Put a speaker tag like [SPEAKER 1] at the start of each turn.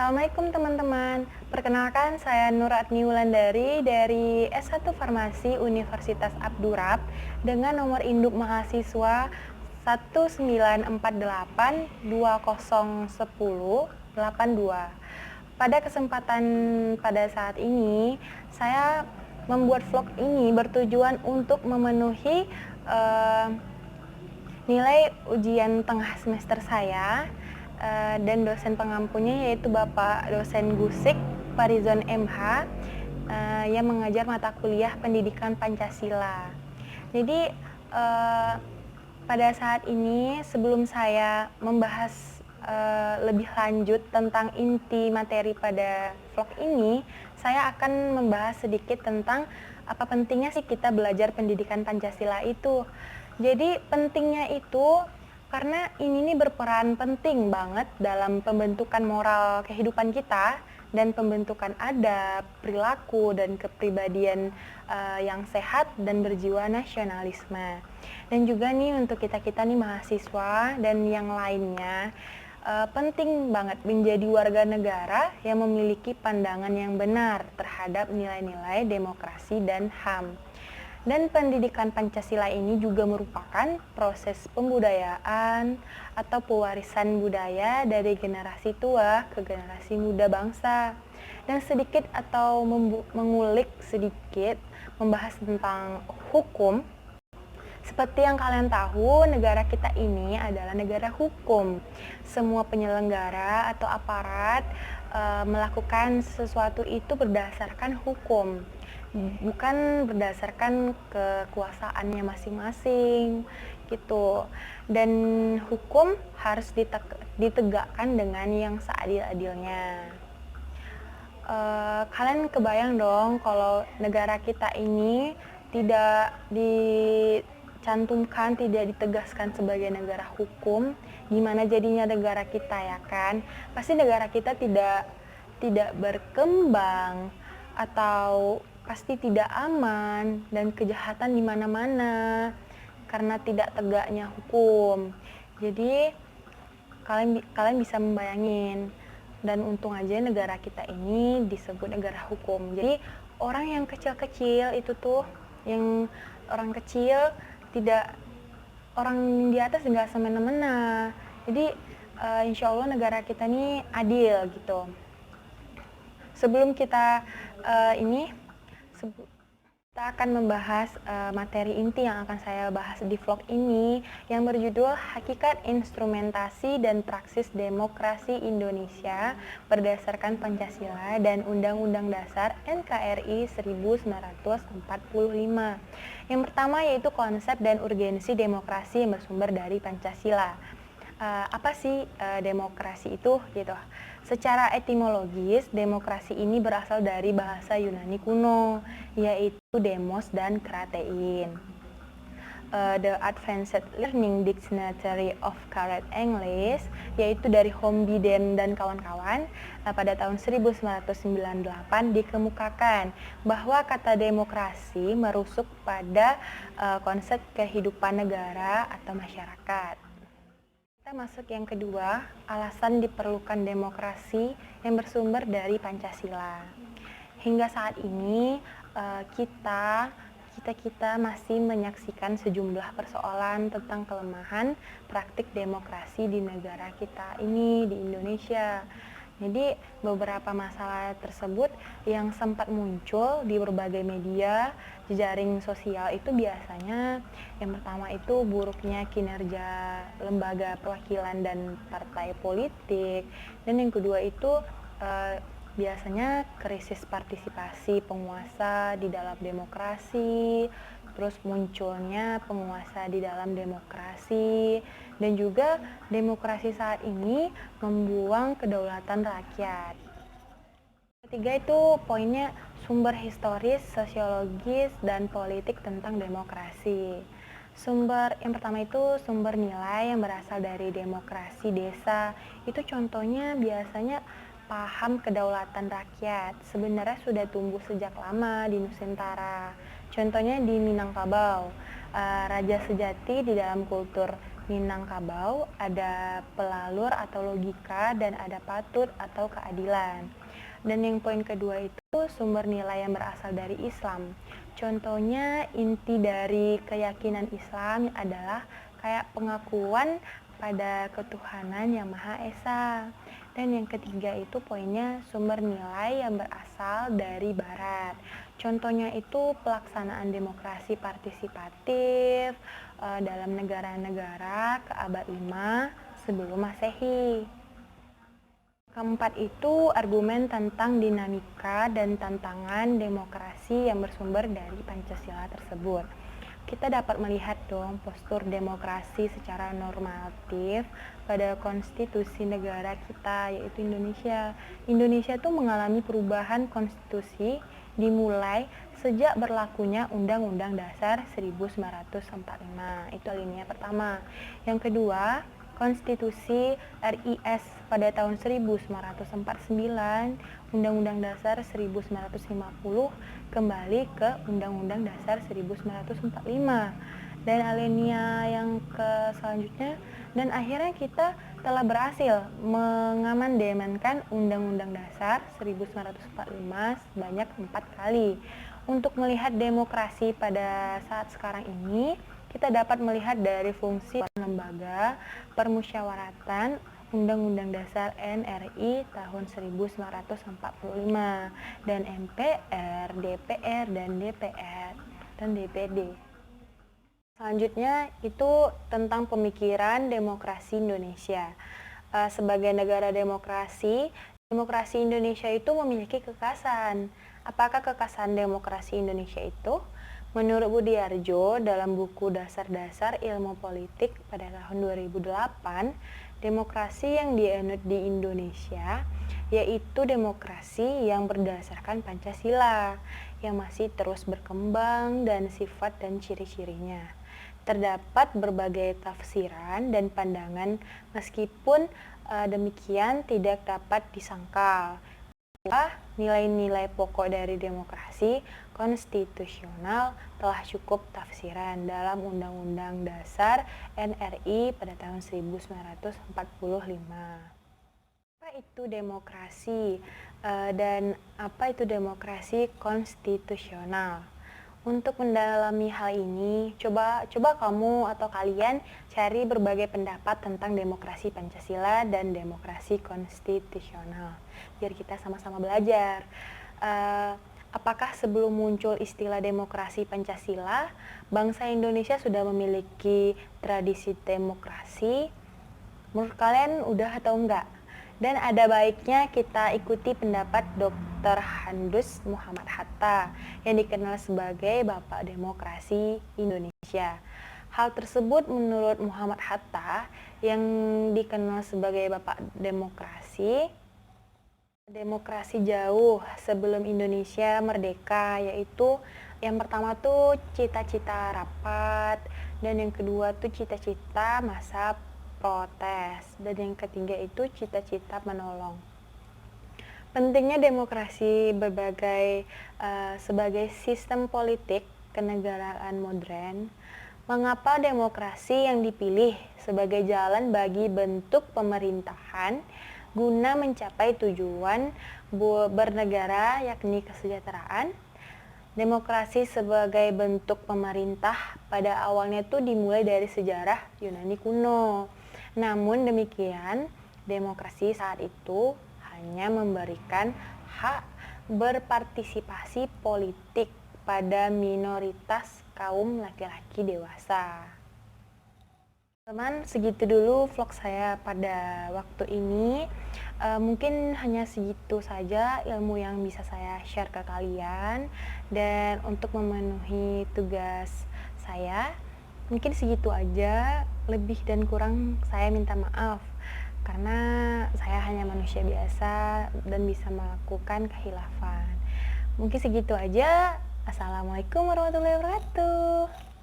[SPEAKER 1] Assalamualaikum teman-teman. Perkenalkan saya Nuratni Wulandari dari S1 Farmasi Universitas Abdurrahman dengan nomor induk mahasiswa 1948201082. Pada kesempatan pada saat ini, saya membuat vlog ini bertujuan untuk memenuhi nilai ujian tengah semester saya dan dosen pengampunya yaitu Bapak dosen Gusik Farizon MH yang mengajar mata kuliah Pendidikan Pancasila. Jadi pada saat ini sebelum saya membahas lebih lanjut tentang inti materi pada vlog ini, saya akan membahas sedikit tentang apa pentingnya sih kita belajar pendidikan Pancasila itu. Jadi pentingnya itu karena ini nih berperan penting banget dalam pembentukan moral kehidupan kita dan pembentukan adab, perilaku, dan kepribadian yang sehat dan berjiwa nasionalisme. Dan juga nih untuk kita-kita nih mahasiswa dan yang lainnya, penting banget menjadi warga negara yang memiliki pandangan yang benar terhadap nilai-nilai demokrasi dan HAM. Dan pendidikan Pancasila ini juga merupakan proses pembudayaan atau pewarisan budaya dari generasi tua ke generasi muda bangsa. Dan sedikit atau mengulik sedikit membahas tentang hukum. Seperti yang kalian tahu, negara kita ini adalah negara hukum. Semua penyelenggara atau aparat melakukan sesuatu itu berdasarkan hukum, bukan berdasarkan kekuasaannya masing-masing gitu. Dan hukum harus ditegakkan dengan yang seadil-adilnya. Kalian kebayang dong kalau negara kita ini tidak dicantumkan, tidak ditegaskan sebagai negara hukum, gimana jadinya negara kita ya kan? Pasti negara kita tidak berkembang atau pasti tidak aman dan kejahatan di mana-mana karena tidak tegaknya hukum. Jadi kalian bisa membayangin, dan untung aja negara kita ini disebut negara hukum. Jadi orang yang kecil-kecil itu tuh, yang orang kecil tidak, orang di atas nggak semena-mena. Jadi insya Allah negara kita ini adil gitu. Sebelum kita kita akan membahas materi inti yang akan saya bahas di vlog ini yang berjudul Hakikat Instrumentasi dan Praksis Demokrasi Indonesia berdasarkan Pancasila dan Undang-Undang Dasar NKRI 1945. Yang pertama yaitu konsep dan urgensi demokrasi yang bersumber dari Pancasila. Apa sih demokrasi itu gitu? Secara etimologis, demokrasi ini berasal dari bahasa Yunani kuno, yaitu demos dan kratein. The Advanced Learning Dictionary of Current English, yaitu dari Hombiden dan kawan-kawan, pada tahun 1998 dikemukakan bahwa kata demokrasi merusuk pada konsep kehidupan negara atau masyarakat. Kita masuk yang kedua, alasan diperlukan demokrasi yang bersumber dari Pancasila. Hingga saat ini kita masih menyaksikan sejumlah persoalan tentang kelemahan praktik demokrasi di negara kita ini, di Indonesia. Jadi beberapa masalah tersebut yang sempat muncul di berbagai media, jejaring sosial itu biasanya yang pertama itu buruknya kinerja lembaga perwakilan dan partai politik, dan yang kedua itu biasanya krisis partisipasi penguasa di dalam demokrasi, terus munculnya penguasa di dalam demokrasi, dan juga demokrasi saat ini membuang kedaulatan rakyat. Ketiga itu poinnya sumber historis, sosiologis, dan politik tentang demokrasi. Sumber yang pertama itu sumber nilai yang berasal dari demokrasi desa. Itu contohnya biasanya paham kedaulatan rakyat. Sebenarnya sudah tumbuh sejak lama di Nusantara. Contohnya di Minangkabau, raja sejati di dalam kultur Minangkabau, ada pelalur atau logika, dan ada patut atau keadilan. Dan yang poin kedua itu sumber nilai yang berasal dari Islam. Contohnya inti dari keyakinan Islam adalah kayak pengakuan pada ketuhanan yang Maha Esa. Dan yang ketiga itu poinnya sumber nilai yang berasal dari Barat. Contohnya itu pelaksanaan demokrasi partisipatif dalam negara-negara ke abad 5 sebelum Masehi. Keempat itu argumen tentang dinamika dan tantangan demokrasi yang bersumber dari Pancasila tersebut. Kita dapat melihat dong postur demokrasi secara normatif pada konstitusi negara kita, yaitu Indonesia. Indonesia tuh mengalami perubahan konstitusi dimulai sejak berlakunya Undang-Undang Dasar 1945. Itu alinea pertama. Yang kedua, Konstitusi RIS pada tahun 1949, Undang-Undang Dasar 1950 kembali ke Undang-Undang Dasar 1945. Dan alinea yang ke selanjutnya, dan akhirnya kita telah berhasil mengamandemenkan Undang-Undang Dasar 1945 sebanyak 4 kali. Untuk melihat demokrasi pada saat sekarang ini, kita dapat melihat dari fungsi lembaga permusyawaratan Undang-Undang Dasar NRI tahun 1945 dan MPR, DPR, dan DPR dan DPD. Selanjutnya itu tentang pemikiran demokrasi Indonesia. Sebagai negara demokrasi, demokrasi Indonesia itu memiliki kekasan. Apakah kekasan demokrasi Indonesia itu? Menurut Budiarjo dalam buku Dasar-Dasar Ilmu Politik pada tahun 2008, demokrasi yang dianut di Indonesia yaitu demokrasi yang berdasarkan Pancasila yang masih terus berkembang dan sifat dan ciri-cirinya. Terdapat berbagai tafsiran dan pandangan meskipun demikian tidak dapat disangkal nilai-nilai pokok dari demokrasi konstitusional telah cukup tafsiran dalam Undang-Undang Dasar NRI pada tahun 1945. Apa itu demokrasi dan apa itu demokrasi konstitusional? Untuk mendalami hal ini, coba kamu atau kalian cari berbagai pendapat tentang demokrasi Pancasila dan demokrasi konstitusional, biar kita sama-sama belajar. Apakah sebelum muncul istilah demokrasi Pancasila, bangsa Indonesia sudah memiliki tradisi demokrasi? Menurut kalian udah atau enggak? Dan ada baiknya kita ikuti pendapat Dr. Handus Muhammad Hatta yang dikenal sebagai Bapak Demokrasi Indonesia. Hal tersebut menurut Muhammad Hatta yang dikenal sebagai Bapak Demokrasi jauh sebelum Indonesia merdeka, yaitu yang pertama tuh cita-cita rapat, dan yang kedua tuh cita-cita masa protes, dan yang ketiga itu cita-cita menolong. Pentingnya demokrasi sebagai sistem politik kenegaraan modern. Mengapa demokrasi yang dipilih sebagai jalan bagi bentuk pemerintahan guna mencapai tujuan bernegara yakni kesejahteraan? Demokrasi sebagai bentuk pemerintah pada awalnya itu dimulai dari sejarah Yunani kuno. Namun demikian, demokrasi saat itu hanya memberikan hak berpartisipasi politik pada minoritas kaum laki-laki dewasa. Teman, segitu dulu vlog saya pada waktu ini. Mungkin hanya segitu saja ilmu yang bisa saya share ke kalian, dan untuk memenuhi tugas saya mungkin segitu aja. Lebih dan kurang saya minta maaf karena saya hanya manusia biasa dan bisa melakukan khilafan. Mungkin segitu aja. Assalamualaikum warahmatullahi wabarakatuh.